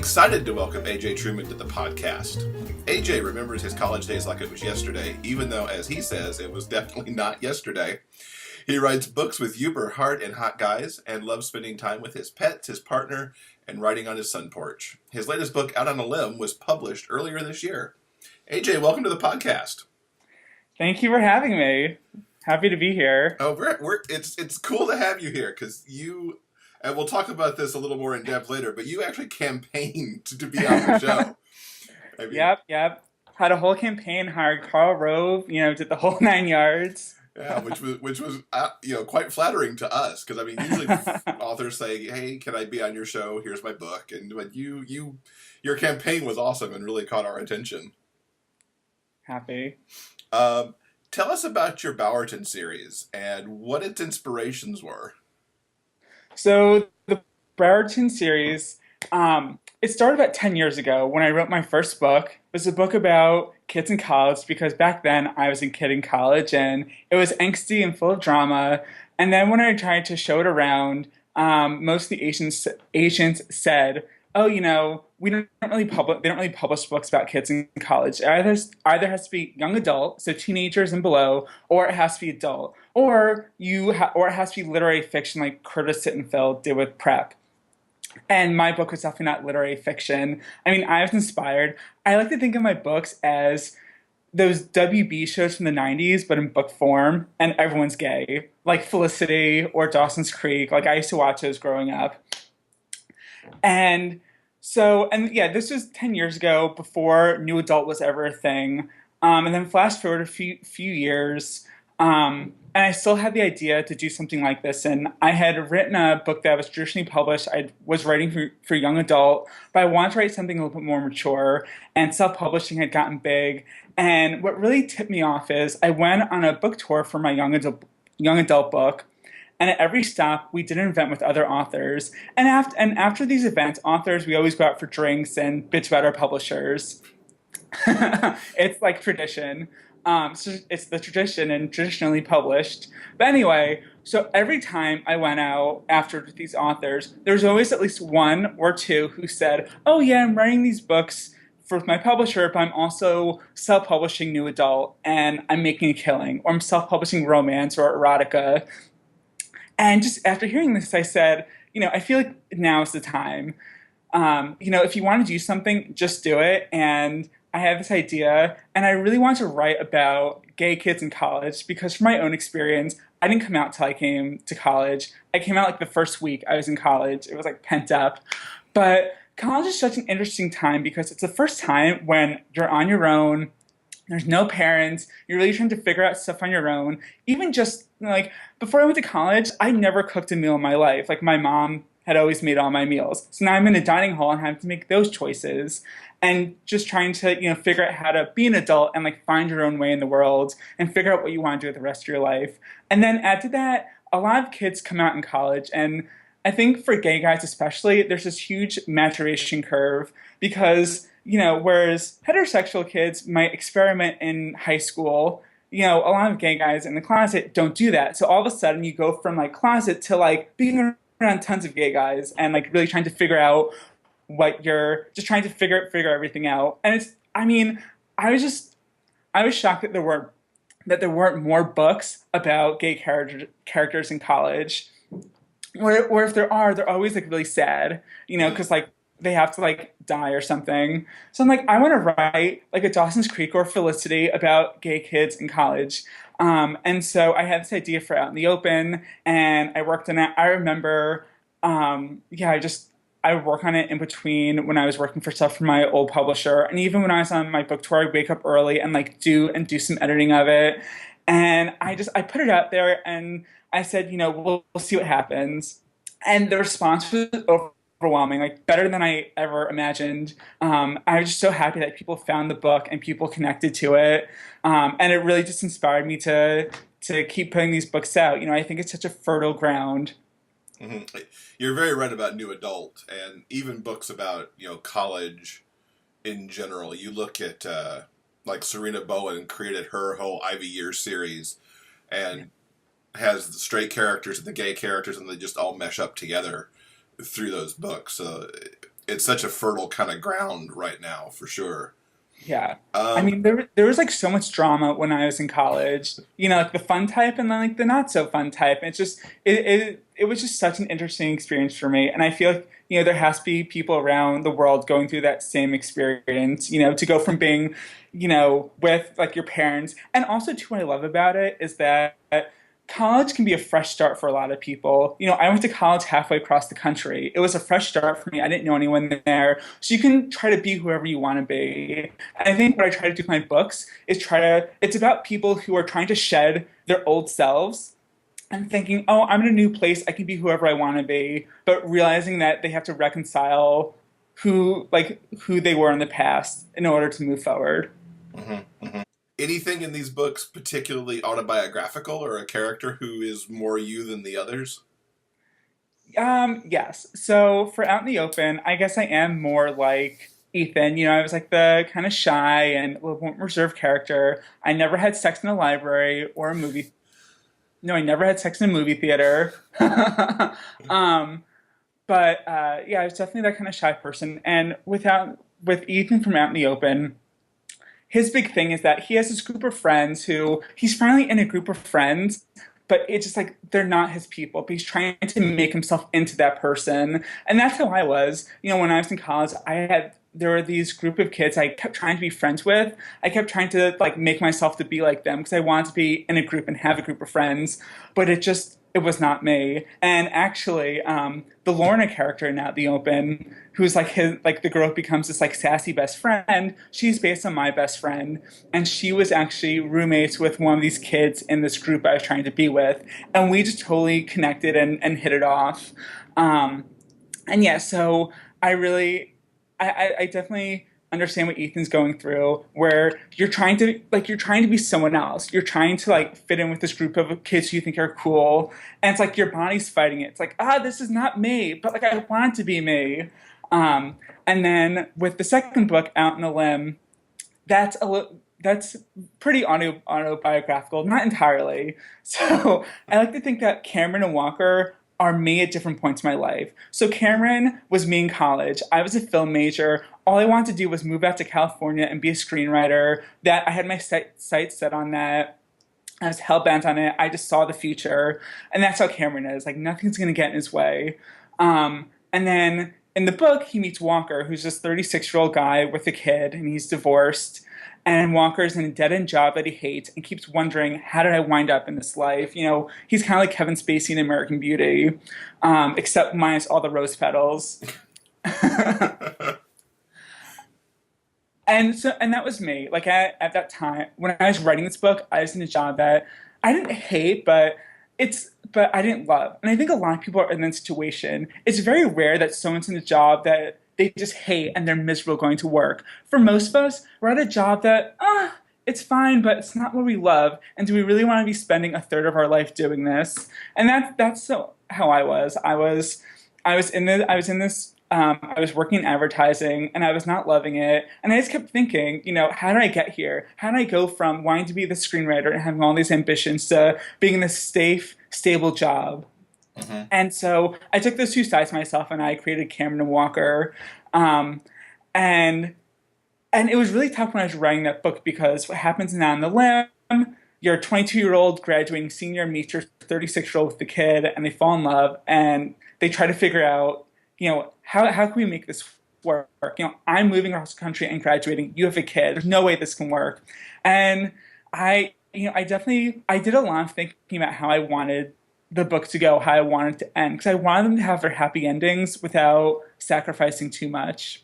Excited to welcome AJ Truman to the podcast. AJ remembers his college days like it was yesterday, even though, as he says, it was definitely not yesterday. He writes books with Uber Hart and Hot Guys and loves spending time with his pets, his partner, and writing on his sun porch. His latest book, Out on a Limb, was published earlier this year. AJ, welcome to the podcast. Thank you for having me. Happy to be here. Oh, it's cool to have you here because you, and we'll talk about this a little more in depth later, but you actually campaigned to be on the show. I mean, Yep. Had a whole campaign, hired Carl Rove, did the whole 9 yards. Yeah, which was quite flattering to us because I mean usually authors say, "Hey, can I be on your show? Here's my book," but your campaign was awesome and really caught our attention. Happy. Tell us about your Browerton series and what its inspirations were. So the Browerton series, it started about 10 years ago when I wrote my first book. It was a book about kids in college because back then I was a kid in college and it was angsty and full of drama. And then when I tried to show it around, most of the agents said, "Oh, we don't really they don't really publish books about kids in college. It either has to be young adult, so teenagers and below, or it has to be adult, or it has to be literary fiction like Curtis Sittenfeld did with Prep." And my book was definitely not literary fiction. I mean, I was inspired. I like to think of my books as those WB shows from the 90s, but in book form, and everyone's gay, like Felicity or Dawson's Creek. Like, I used to watch those growing up. And this was 10 years ago, before new adult was ever a thing. And then flash forward a few years, and I still had the idea to do something like this. And I had written a book that was traditionally published. I was writing for young adult, but I wanted to write something a little bit more mature, and self-publishing had gotten big. And what really tipped me off is I went on a book tour for my young adult book. And at every stop, we did an event with other authors. And after these events, authors, we always go out for drinks and bitch about our publishers. It's like tradition. So it's the tradition and traditionally published. But anyway, so every time I went out after these authors, there was always at least one or two who said, "Oh yeah, I'm writing these books for my publisher, but I'm also self-publishing new adult and I'm making a killing, or I'm self-publishing romance or erotica." And just after hearing this, I said, I feel like now is the time. If you want to do something, just do it. And I had this idea, and I really wanted to write about gay kids in college because from my own experience, I didn't come out till I came to college. I came out like the first week I was in college. It was like pent up. But college is such an interesting time because it's the first time when you're on your own. There's no parents. You're really trying to figure out stuff on your own. Even just like before I went to college, I never cooked a meal in my life. Like my mom had always made all my meals. So now I'm in a dining hall and having to make those choices and just trying to, figure out how to be an adult and like find your own way in the world and figure out what you want to do with the rest of your life. And then add to that, a lot of kids come out in college, and I think for gay guys especially, there's this huge maturation curve because whereas heterosexual kids might experiment in high school, a lot of gay guys in the closet don't do that. So all of a sudden you go from like closet to like being around tons of gay guys and like really trying to figure out what you're just trying to figure everything out. And I was shocked that there weren't more books about gay characters in college. Or if there are, they're always like really sad, because like they have to like die or something. So I'm like, I want to write like a Dawson's Creek or Felicity about gay kids in college. And so I had this idea for Out in the Open, and I worked on it. I remember, I would work on it in between when I was working for stuff for my old publisher. And even when I was on my book tour, I'd wake up early and like do some editing of it. And I put it out there and I said, we'll see what happens. And the response was overwhelming, like better than I ever imagined. I was just so happy that people found the book and people connected to it. And it really just inspired me to keep putting these books out. I think it's such a fertile ground. Mm-hmm. You're very right about new adult and even books about, college in general. You look at like Serena Bowen created her whole Ivy Years series and has the straight characters and the gay characters, and they just all mesh up together through those books. So it's such a fertile kind of ground right now, for sure. Yeah. I Um, mean, there was like so much drama when I was in college. You know, like the fun type and then like the not so fun type. It's just it was just such an interesting experience for me. And I feel like, you know, there has to be people around the world going through that same experience, you know, to go from being, you know, with like your parents. And also too, what I love about it is that college can be a fresh start for a lot of people. You know, I went to college halfway across the country. It was a fresh start for me. I didn't know anyone there. So you can try to be whoever you want to be. And I think what I try to do with my books is it's about people who are trying to shed their old selves and thinking, oh, I'm in a new place. I can be whoever I want to be, but realizing that they have to reconcile who they were in the past in order to move forward. mhm, mhm. Anything in these books particularly autobiographical, or a character who is more you than the others? Yes. So for Out in the Open, I guess I am more like Ethan. You know, I was like the kind of shy and a little more reserved character. I never had sex in a library or a movie. No, I never had sex in a movie theater. um, but yeah, I was definitely that kind of shy person. And with Ethan from Out in the Open, his big thing is that he has this group of friends who he's finally in a group of friends, but it's just like they're not his people. But he's trying to make himself into that person, and that's how I was. You know, when I was in college, there were these group of kids I kept trying to be friends with. I kept trying to like make myself to be like them because I wanted to be in a group and have a group of friends, but it was not me. And actually, the Lorna character in Out in the Open, who's like his like the girl who becomes this like sassy best friend, she's based on my best friend, and she was actually roommates with one of these kids in this group I was trying to be with, and we just totally connected and hit it off. Um, and yeah, so I really, I definitely understand what Ethan's going through, where you're trying to be someone else. You're trying to like fit in with this group of kids who you think are cool, and it's like your body's fighting it. It's like, this is not me, but like I want it to be me. And then with the second book, Out in a Limb, that's pretty autobiographical, not entirely. So I like to think that Cameron and Walker are me at different points in my life. So Cameron was me in college. I was a film major. All I wanted to do was move out to California and be a screenwriter. That I had my sights set on that. I was hell bent on it. I just saw the future, and that's how Cameron is. Like nothing's gonna get in his way. And then in the book, he meets Walker, who's this 36-year-old guy with a kid, and he's divorced. And Walker's in a dead end job that he hates and keeps wondering, how did I wind up in this life? You know, he's kind of like Kevin Spacey in American Beauty, except minus all the rose petals. And that was me. Like at that time, when I was writing this book, I was in a job that I didn't hate, but I didn't love. And I think a lot of people are in that situation. It's very rare that someone's in a job that they just hate and they're miserable going to work. For most of us, we're at a job that it's fine, but it's not what we love. And do we really want to be spending a third of our life doing this? And that's so how I was. I was in this I was working in advertising and I was not loving it. And I just kept thinking, you know, how did I get here? How did I go from wanting to be the screenwriter and having all these ambitions to being in this safe, stable job? Hmm. And so I took those two sides of myself and I created Cameron and Walker. Um, and and it was really tough when I was writing that book because what happens now on the limb, your 22-year-old graduating senior meets your 36-year-old with the kid and they fall in love and they try to figure out, you know, how can we make this work? You know, I'm moving across the country and graduating. You have a kid. There's no way this can work. And I did a lot of thinking about how I wanted the book to go, how I wanted it to end, because I wanted them to have their happy endings without sacrificing too much.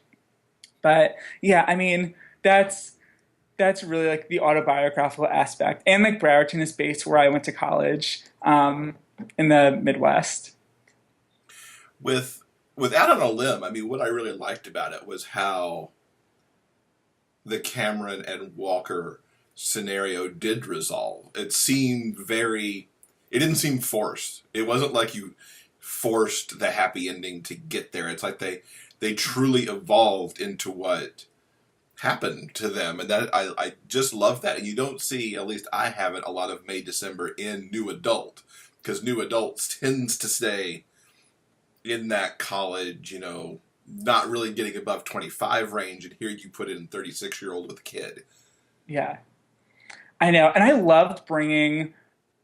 But yeah, I mean, that's really like the autobiographical aspect. And like Browerton is based where I went to college, in the Midwest. With Out on a Limb, I mean, what I really liked about it was how the Cameron and Walker scenario did resolve. It didn't seem forced. It wasn't like you forced the happy ending to get there. It's like they truly evolved into what happened to them, and that I just love that. And you don't see, at least I haven't, a lot of May December in new adult, because new adults tends to stay in that college, you know, not really getting above 25 range, and here you put in 36-year-old with a kid. Yeah, I know. And I loved bringing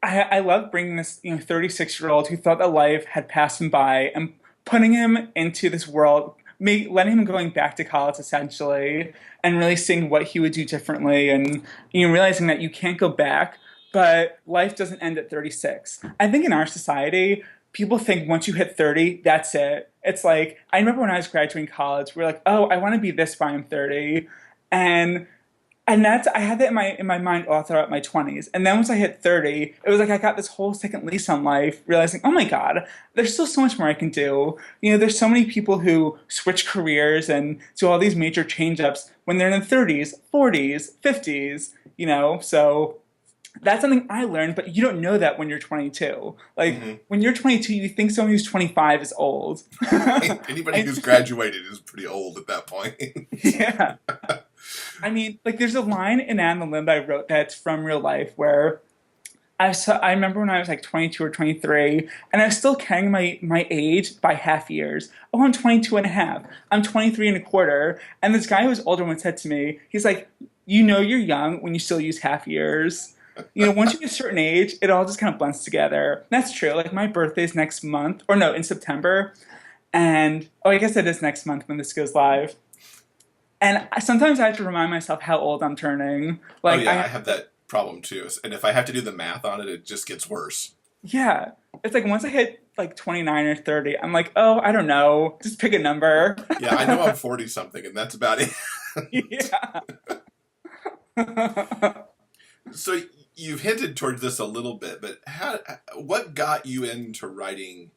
this, 36-year-old who thought that life had passed him by and putting him into this world, letting him going back to college essentially, and really seeing what he would do differently, and realizing that you can't go back, but life doesn't end at 36. I think in our society, people think once you hit 30, that's it. It's like I remember when I was graduating college, we were like, oh, I want to be this by I'm 30, and that's I had that in my mind all throughout my 20s. And then once I hit 30, it was like I got this whole second lease on life, realizing, oh my God, there's still so much more I can do. There's so many people who switch careers and do all these major change ups when they're in their 30s, 40s, 50s, so that's something I learned, but you don't know that when you're 22. Like when you're 22, you think someone who's 25 is old. Anybody who's graduated is pretty old at that point. Yeah. I mean, like, there's a line in Anne the Limb I wrote that's from real life where I remember when I was like 22 or 23, and I was still carrying my age by half years. Oh, I'm 22 and a half. I'm 23 and a quarter. And this guy who was older once said to me, he's like, you're young when you still use half years. Once you get a certain age, it all just kind of blends together. And that's true. Like, my birthday's next month, or no, in September. And, I guess it is next month when this goes live. And sometimes I have to remind myself how old I'm turning. Like, I have that problem too. And if I have to do the math on it, it just gets worse. Yeah. It's like once I hit like 29 or 30, I'm like, oh, I don't know. Just pick a number. Yeah, I know I'm 40 something, and that's about it. Yeah. So you've hinted towards this a little bit, but what got you into writing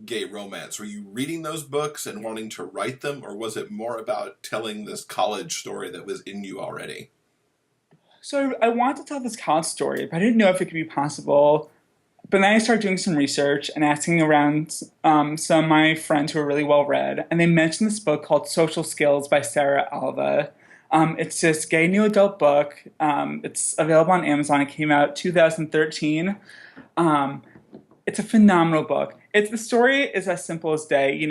gay romance? Were you reading those books and wanting to write them, or was it more about telling this college story that was in you already? So I wanted to tell this college story, but I didn't know if it could be possible. But then I started doing some research and asking around some of my friends who are really well read, and they mentioned this book called Social Skills by Sarah Alva. It's this gay new adult book. It's available on Amazon. It came out 2013. It's a phenomenal book. The story is as simple as day.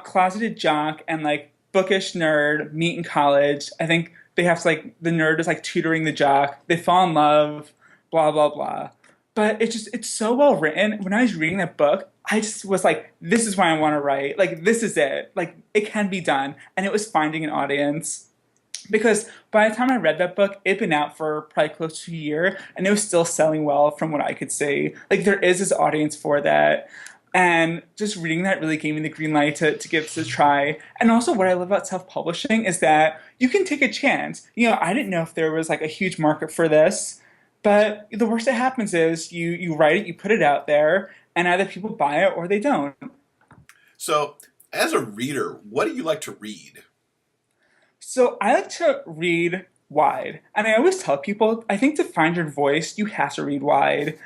Closeted jock and like bookish nerd meet in college. I think they have to, like, the nerd is like tutoring the jock. They fall in love, blah blah blah. But it's so well written. When I was reading that book, I just was like, this is why I want to write. Like, this is it. Like, it can be done. And it was finding an audience. Because by the time I read that book, it'd been out for probably close to a year, and it was still selling well from what I could see. Like, there is this audience for that. And just reading that really gave me the green light to give this a try. And also what I love about self-publishing is that you can take a chance. I didn't know if there was like a huge market for this, but the worst that happens is you write it, you put it out there, and either people buy it or they don't. So, as a reader, what do you like to read? So I like to read wide. And I always tell people, I think to find your voice, you have to read wide.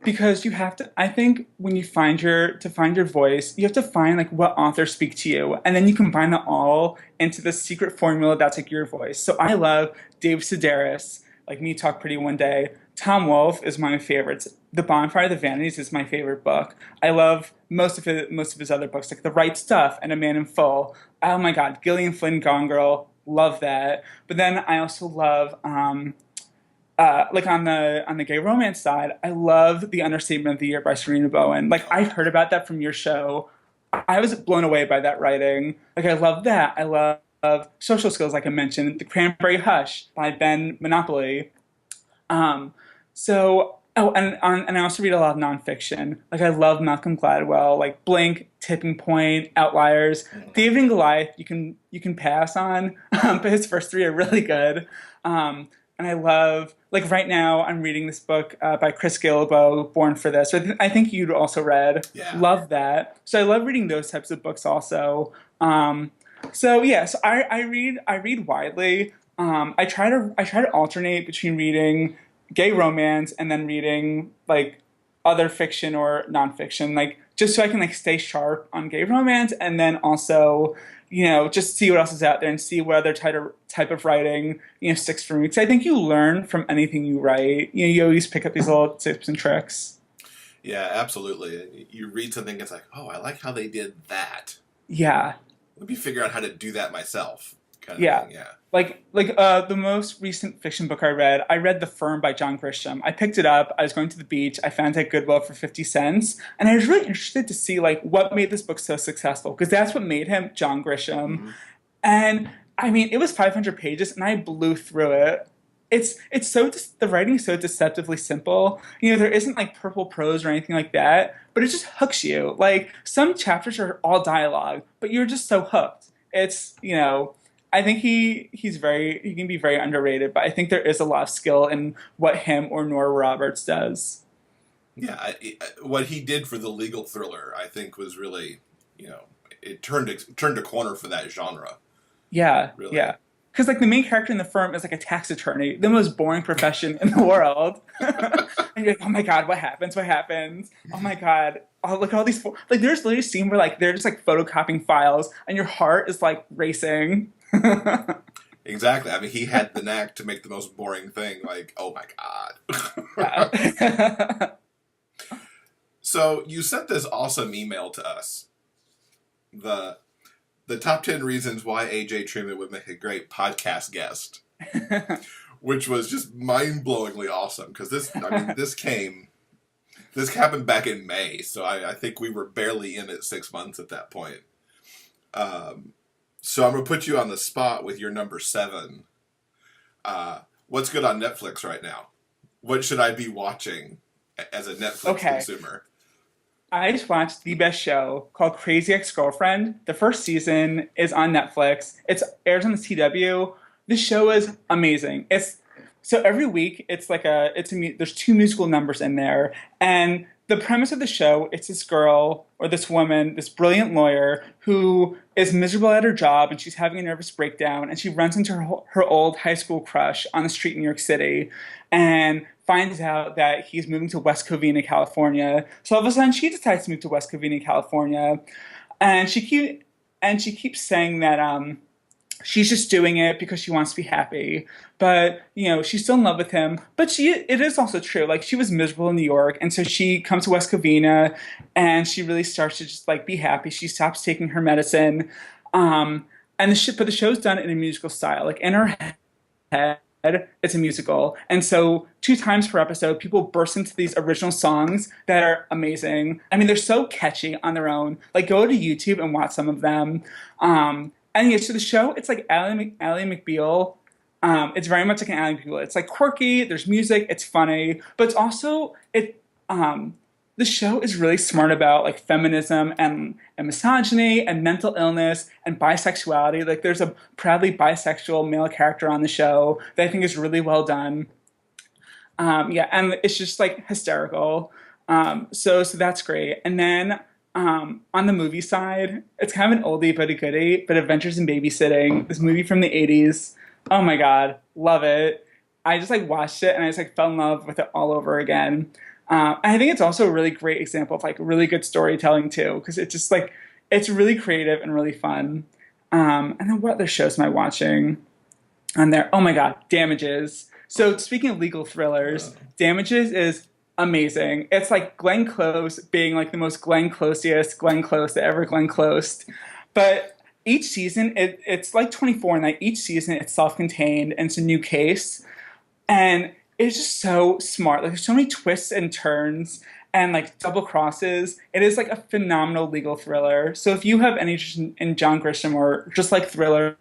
Because you have to, I think when you find to find your voice, you have to find like what authors speak to you. And then you combine that all into the secret formula that's like your voice. So I love Dave Sedaris, like Me Talk Pretty One Day. Tom Wolfe is one of my favorites. The Bonfire of the Vanities is my favorite book. I love most of his other books, like The Right Stuff and A Man in Full. Oh my God, Gillian Flynn, Gone Girl, love that. But then I also love, like on the gay romance side, I love The Understatement of the Year by Serena Bowen. Like, I heard about that from your show. I was blown away by that writing. Like, I love that. I love Social Skills, like I mentioned. The Cranberry Hush by Ben Monopoly. And I also read a lot of nonfiction. Like, I love Malcolm Gladwell, like Blink, Tipping Point, Outliers. David and Goliath, you can pass on, but his first three are really good. And I love, like, right now I'm reading this book by Chris Gillibo, Born for This. I think you'd also read. Yeah. Love that. So I love reading those types of books also. So I read widely. I try to alternate between reading gay romance and then reading like other fiction or nonfiction, like just so I can like stay sharp on gay romance, and then also just see what else is out there and see what other type of writing sticks for me. Because I think you learn from anything you write. You always pick up these little tips and tricks. Yeah, absolutely. You read something, it's like, oh, I like how they did that. Yeah. Let me figure out how to do that myself, kind of Yeah. thing. Yeah. The most recent fiction book I read The Firm by John Grisham. I picked it up, I was going to the beach, I found it at Goodwill for 50 cents, and I was really interested to see like what made this book so successful because that's what made him John Grisham. Hmm. And I mean, it was 500 pages and I blew through it. It's so the writing is so deceptively simple. You know, there isn't like purple prose or anything like that, but it just hooks you. Like some chapters are all dialogue, but you're just so hooked. I think he can be very underrated, but I think there is a lot of skill in what him or Nora Roberts does. Yeah. What he did for the legal thriller, I think, was really, you know, it turned a corner for that genre. Yeah, Really. yeah. Because like the main character in the firm is like a tax attorney, the most boring profession in the world. And you're like, oh my god, what happens? What happens? Oh my god. Oh, look at all these. Like, there's literally a scene where like they're just like photocopying files, and your heart is like racing. Exactly. I mean, he had the knack to make the most boring thing like, oh my god. Yeah. So you sent this awesome email to us. The the top 10 reasons why AJ Truman would make a great podcast guest, which was just mind-blowingly awesome because this happened back in May, so I think we were barely in it 6 months at that point. So I'm gonna put you on the spot with your number 7. What's good on Netflix right now? What should I be watching as a Netflix Okay. consumer? I just watched the best show called Crazy Ex-Girlfriend. The first season is on Netflix. It's airs on the CW. This show is amazing. It's so every week there's two musical numbers in there, and the premise of the show, it's this girl or this woman, this brilliant lawyer who is miserable at her job and she's having a nervous breakdown and she runs into her old high school crush on the street in New York City and finds out that he's moving to West Covina, California. So all of a sudden she decides to move to West Covina, California, and she keeps saying that she's just doing it because she wants to be happy. But, you know, she's still in love with him. But it is also true. Like, she was miserable in New York. And so she comes to West Covina and she really starts to just like be happy. She stops taking her medicine. But the show's done in a musical style. Like, in her head, it's a musical. And so 2 times per episode, people burst into these original songs that are amazing. I mean, they're so catchy on their own. Like, go to YouTube and watch some of them. And yeah, so the show, it's like Ally McBeal. It's very much like an Ally McBeal. It's like quirky. There's music. It's funny, but it's also it. The show is really smart about like feminism and misogyny and mental illness and bisexuality. Like there's a proudly bisexual male character on the show that I think is really well done. Yeah, and it's just like hysterical. So that's great. And then on the movie side, it's kind of an oldie but a goodie. But Adventures in Babysitting, this movie from the '80s. Oh my God, love it. I just like watched it and I just like fell in love with it all over again. And I think it's also a really great example of like really good storytelling too, because it's just like it's really creative and really fun. And then what other shows am I watching on there? Oh my God, Damages. So speaking of legal thrillers, Damages is amazing. It's like Glenn Close being like the most Glenn Closiest Glenn Close that ever Glenn Closed. But each season, it's like 24, and like each season it's self-contained and it's a new case. And it's just so smart. Like there's so many twists and turns and like double crosses. It is like a phenomenal legal thriller. So if you have any interest in John Grisham or just like thrillers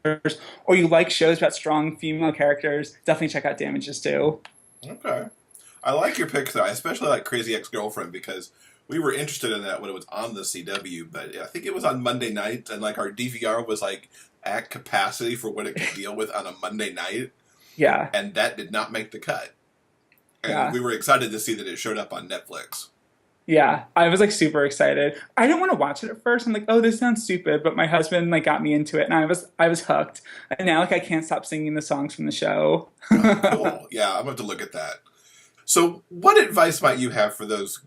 or you like shows about strong female characters, definitely check out Damages too. Okay. I like your pick, though. I especially like Crazy Ex-Girlfriend because we were interested in that when it was on the CW, but I think it was on Monday night, and like our DVR was like at capacity for what it could deal with on a Monday night, Yeah. and that did not make the cut. And Yeah. we were excited to see that it showed up on Netflix. Yeah, I was like super excited. I didn't want to watch it at first. I'm like, oh, this sounds stupid, but my husband like got me into it, and I was hooked. And now like I can't stop singing the songs from the show. Oh, cool. Yeah, I'm going to look at that. So, what advice might you have for those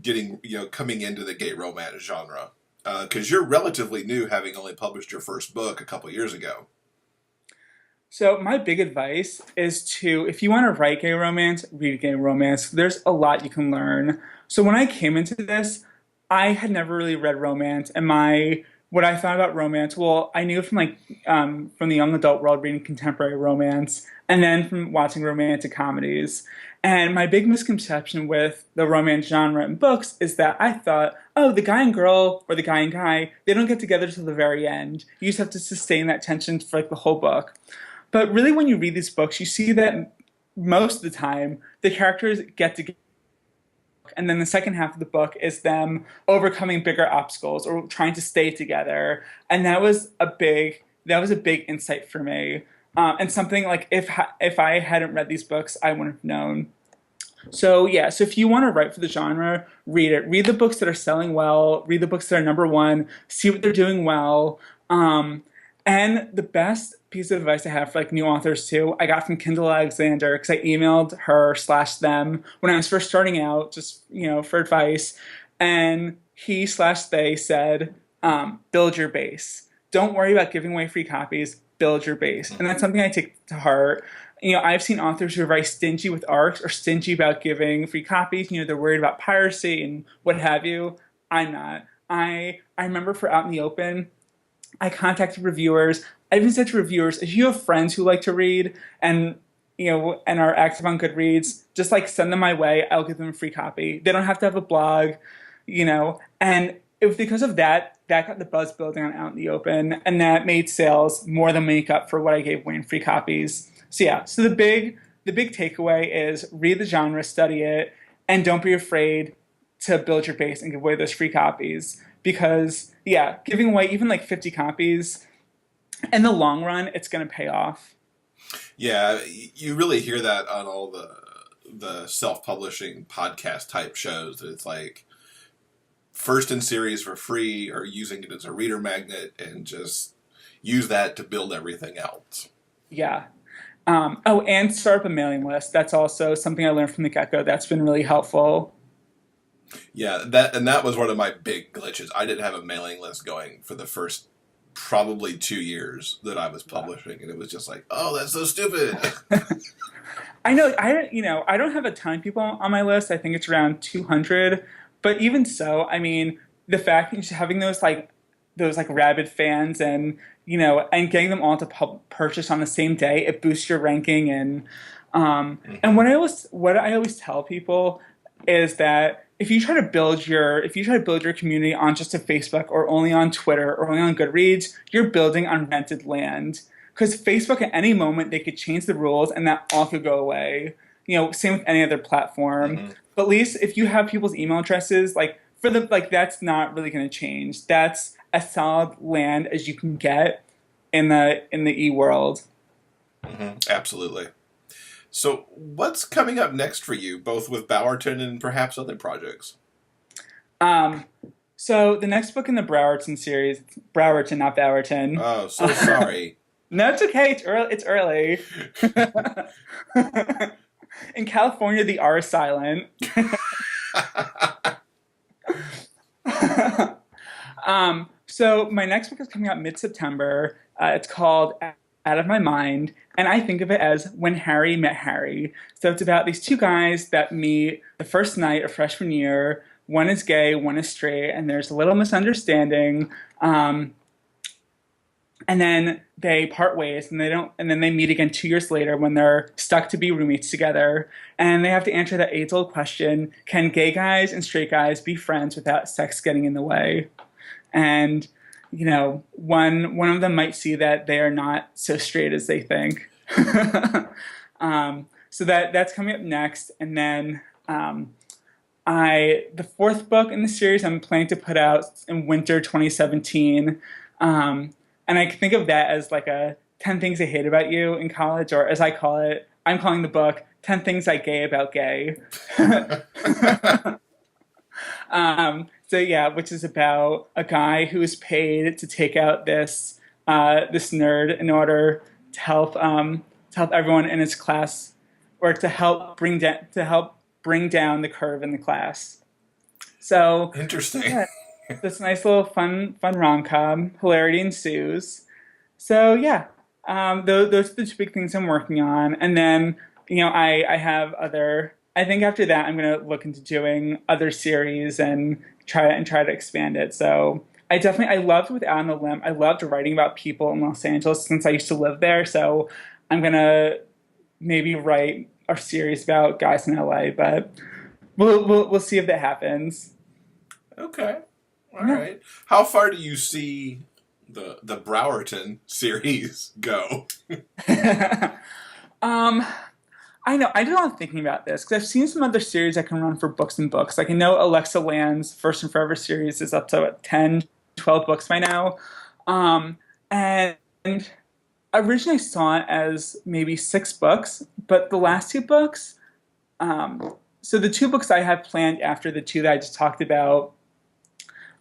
coming into the gay romance genre? Because you're relatively new, having only published your first book a couple years ago. So my big advice is to, if you want to write gay romance, read gay romance. There's a lot you can learn. So when I came into this, I had never really read romance, and my what I thought about romance. Well, I knew from the young adult world reading contemporary romance, and then from watching romantic comedies. And my big misconception with the romance genre in books is that I thought, oh, the guy and girl or the guy and guy, they don't get together till the very end. You just have to sustain that tension for like the whole book. But really, when you read these books, you see that most of the time the characters get together, and then the second half of the book is them overcoming bigger obstacles or trying to stay together. And that was a big insight for me, and something like if I hadn't read these books, I wouldn't have known. So yeah, so if you want to write for the genre, read it. Read the books that are selling well. Read the books that are number one. See what they're doing well. And the best piece of advice I have for like new authors too, I got from Kindle Alexander because I emailed her slash them when I was first starting out, just for advice, and he slash they said, build your base. Don't worry about giving away free copies. Build your base, and that's something I take to heart. I've seen authors who are very stingy with ARCs or stingy about giving free copies. They're worried about piracy and what have you. I'm not. I remember for Out in the Open, I contacted reviewers. I even said to reviewers, if you have friends who like to read and and are active on Goodreads, just like send them my way. I'll give them a free copy. They don't have to have a blog, And it was because of that got the buzz building on Out in the Open, and that made sales more than make up for what I gave away in free copies. So yeah, so the big takeaway is read the genre, study it, and don't be afraid to build your base and give away those free copies. Because yeah, giving away even like 50 copies, in the long run, it's going to pay off. Yeah, you really hear that on all the self-publishing podcast type shows. That it's like first in series for free, or using it as a reader magnet, and just use that to build everything else. Yeah. And start up a mailing list. That's also something I learned from the get-go. That's been really helpful. Yeah, that was one of my big glitches. I didn't have a mailing list going for the first probably 2 years that I was publishing, and it was just like, oh, that's so stupid. I know. I don't have a ton of people on my list. I think it's around 200. But even so, I mean, the fact that just having those rabid fans and getting them all to purchase on the same day, it boosts your ranking. And what I always tell people is that if you try to build your community on just a Facebook or only on Twitter or only on Goodreads, you're building on rented land. Because Facebook at any moment they could change the rules and that all could go away. Same with any other platform. Mm-hmm. But at least if you have people's email addresses, that's not really going to change. That's as solid land as you can get in the e-world. Mm-hmm. Absolutely. So what's coming up next for you, both with Browerton and perhaps other projects? So the next book in the Browerton series, Browerton, not Bowerton. Oh, so sorry. No, it's okay. It's early. In California, the R is silent. So my next book is coming out mid-September. It's called Out of My Mind, and I think of it as When Harry Met Harry. So it's about these two guys that meet the first night of freshman year. One is gay, one is straight, and there's a little misunderstanding. And then they part ways, and then they meet again 2 years later when they're stuck to be roommates together, and they have to answer that age-old question: can gay guys and straight guys be friends without sex getting in the way? And one of them might see that they are not so straight as they think. So that's coming up next, and then the fourth book in the series I'm planning to put out in winter 2017. And I think of that as like a 10 Things I Hate About You in college, or as I call it, I'm calling the book 10 Things I Gay About Gay. So yeah, which is about a guy who is paid to take out this nerd in order to help everyone in his class, or to help bring down the curve in the class. So interesting. Yeah, this nice little fun rom-com. Hilarity ensues. So yeah, those are the two big things I'm working on. And then I have other. I think after that I'm gonna look into doing other series and try to expand it. So I loved With Out on the Limb. I loved writing about people in Los Angeles since I used to live there. So I'm gonna maybe write a series about guys in LA, but we'll see if that happens. Okay. All Yeah. right. How far do you see the Browerton series go? um, I know I did a lot of thinking about this because I've seen some other series I can run for books and books. Like I know Alexa Land's First and Forever series is up to what, 10, 12 books by now. Um, and originally I saw it as maybe 6 books, but the last 2 books, so the 2 books I have planned after the two that I just talked about,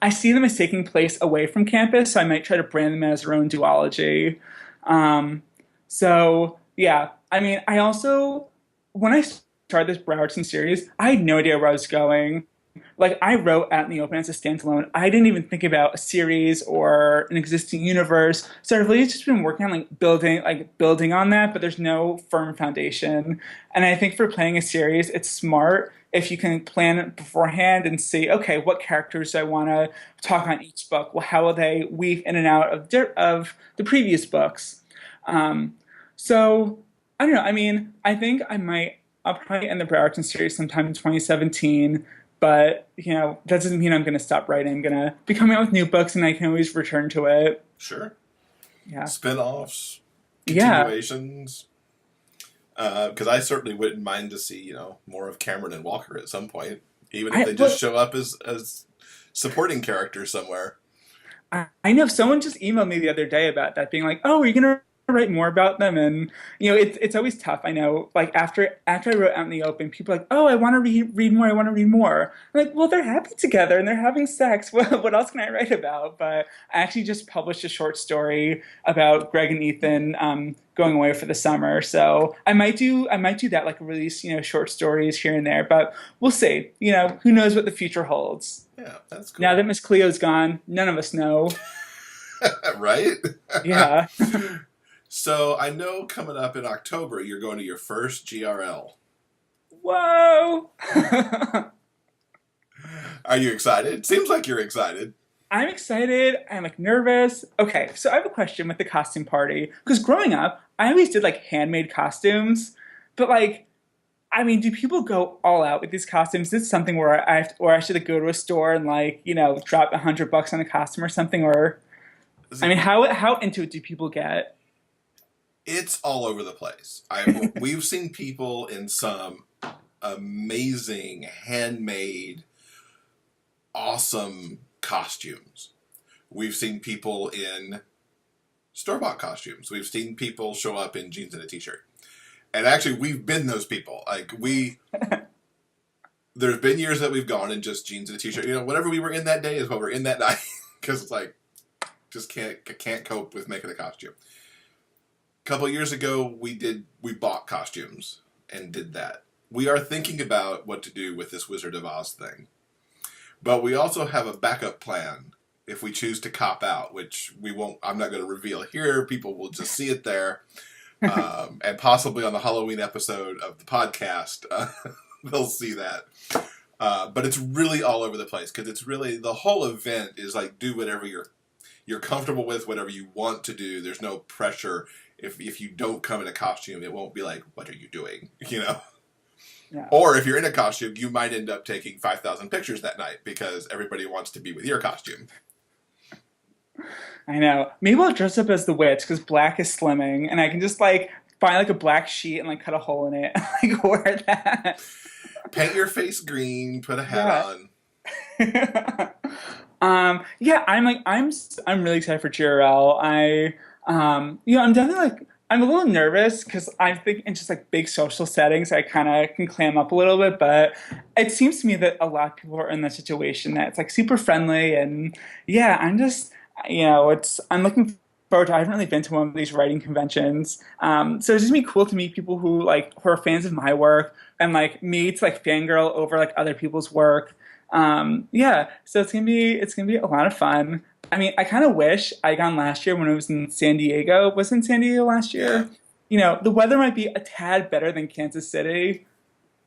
I see them as taking place away from campus, so I might try to brand them as their own duology. Um, so yeah, I mean, I also when I started this Browardson series, I had no idea where I was going. Like I wrote Out in the Open as a standalone. I didn't even think about a series or an existing universe. So I've really just been working on building on that, but there's no firm foundation. And I think for playing a series, it's smart if you can plan it beforehand and see, okay, what characters do I want to talk on each book? Well, how will they weave in and out of the previous books? Um, so I don't know. I mean, I think I'll probably end the Browerton series sometime in 2017. But that doesn't mean I'm going to stop writing. I'm going to be coming out with new books, and I can always return to it. Sure. Yeah. Spin-offs, Yeah. continuations. Because I certainly wouldn't mind to see, more of Cameron and Walker at some point, even if they just show up as supporting characters somewhere. I know someone just emailed me the other day about that, being like, "Oh, are you gonna write more about them?" And it's always tough. I know, like after I wrote Out in the Open, people are like, "Oh, I want to read more. I want to read more." I'm like, "Well, they're happy together and they're having sex. What else can I write about?" But I actually just published a short story about Greg and Ethan going away for the summer, so I might do that, like release short stories here and there. But we'll see. Who knows what the future holds. Yeah, that's cool. Now that Miss Cleo's gone, none of us know. Right? Yeah. So I know coming up in October, you're going to your first GRL. Whoa! Are you excited? Seems like you're excited. I'm excited. I'm like nervous. Okay, so I have a question with the costume party. Because growing up, I always did like handmade costumes. But like, I mean, do people go all out with these costumes? Is this something where I should go to a store and like, drop $100 on a costume or something? Or, I mean, how into it do people get? It's all over the place. We've seen people in some amazing handmade, awesome costumes. We've seen people in store-bought costumes. We've seen people show up in jeans and a t-shirt. And actually, we've been those people. Like there's been years that we've gone in just jeans and a t-shirt. Whatever we were in that day is what we're in that night. Because it's like, just can't cope with making a costume. A couple of years ago, we bought costumes and did that. We are thinking about what to do with this Wizard of Oz thing. But we also have a backup plan if we choose to cop out, which we won't. I'm not going to reveal here. People will just see it there. And possibly on the Halloween episode of the podcast, they'll see that. But it's really all over the place because it's really the whole event is like do whatever you're comfortable with, whatever you want to do. There's no pressure. If you don't come in a costume, it won't be like, what are you doing? Yeah. Or if you're in a costume, you might end up taking 5,000 pictures that night because everybody wants to be with your costume. I know. Maybe I'll dress up as the witch because black is slimming, and I can just like find like a black sheet and like cut a hole in it, and like wear that. Paint your face green, put a hat on. Yeah, I'm really excited for GRL. I'm definitely like I'm a little nervous because I think in just like big social settings I kind of can clam up a little bit, but it seems to me that a lot of people are in that situation that it's like super friendly and yeah, I'm just I'm looking forward to. I haven't really been to one of these writing conventions, so it's just gonna be cool to meet people who are fans of my work and like me to like fangirl over like other people's work. Yeah, so it's gonna be a lot of fun. I mean, I kind of wish I'd gone last year when it was in San Diego. Was it in San Diego last year? The weather might be a tad better than Kansas City,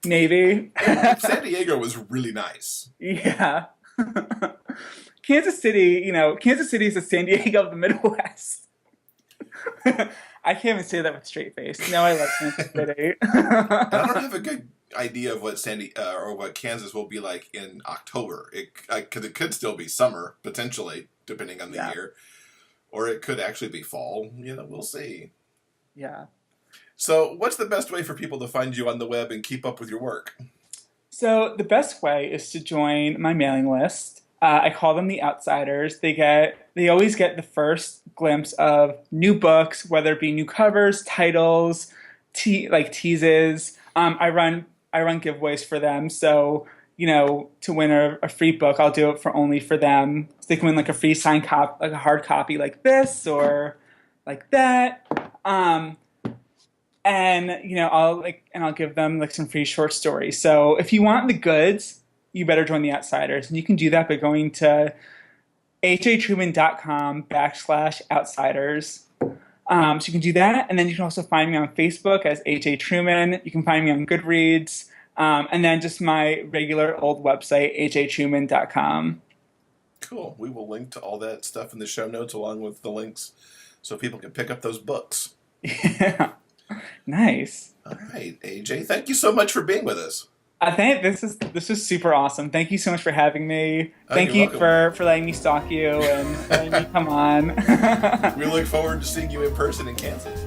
maybe. San Diego was really nice. Yeah. Kansas City, Kansas City is the San Diego of the Midwest. I can't even say that with a straight face. No, I love Kansas City. And I don't have a good idea of what or what Kansas will be like in October. Because it could still be summer potentially, depending on the Yeah. year, or it could actually be fall. We'll see. Yeah. So, what's the best way for people to find you on the web and keep up with your work? So the best way is to join my mailing list. I call them the outsiders. They always get the first glimpse of new books, whether it be new covers, titles, like teases. I run giveaways for them. So to win a free book, I'll do it for only for them. So they can win like a free signed copy, like a hard copy, like this or like that. And I'll give them like some free short stories. So if you want the goods, you better join the outsiders, and you can do that by going to hatruman.com/outsiders. So you can do that, and then you can also find me on Facebook as HA Truman. You can find me on Goodreads, and then just my regular old website hatruman.com. Cool. We will link to all that stuff in the show notes along with the links so people can pick up those books. Yeah. Nice. All right, AJ, thank you so much for being with us. I think this is super awesome. Thank you so much for having me. Thank you're you welcome. for letting me stalk you and letting me come on. We look forward to seeing you in person in Kansas.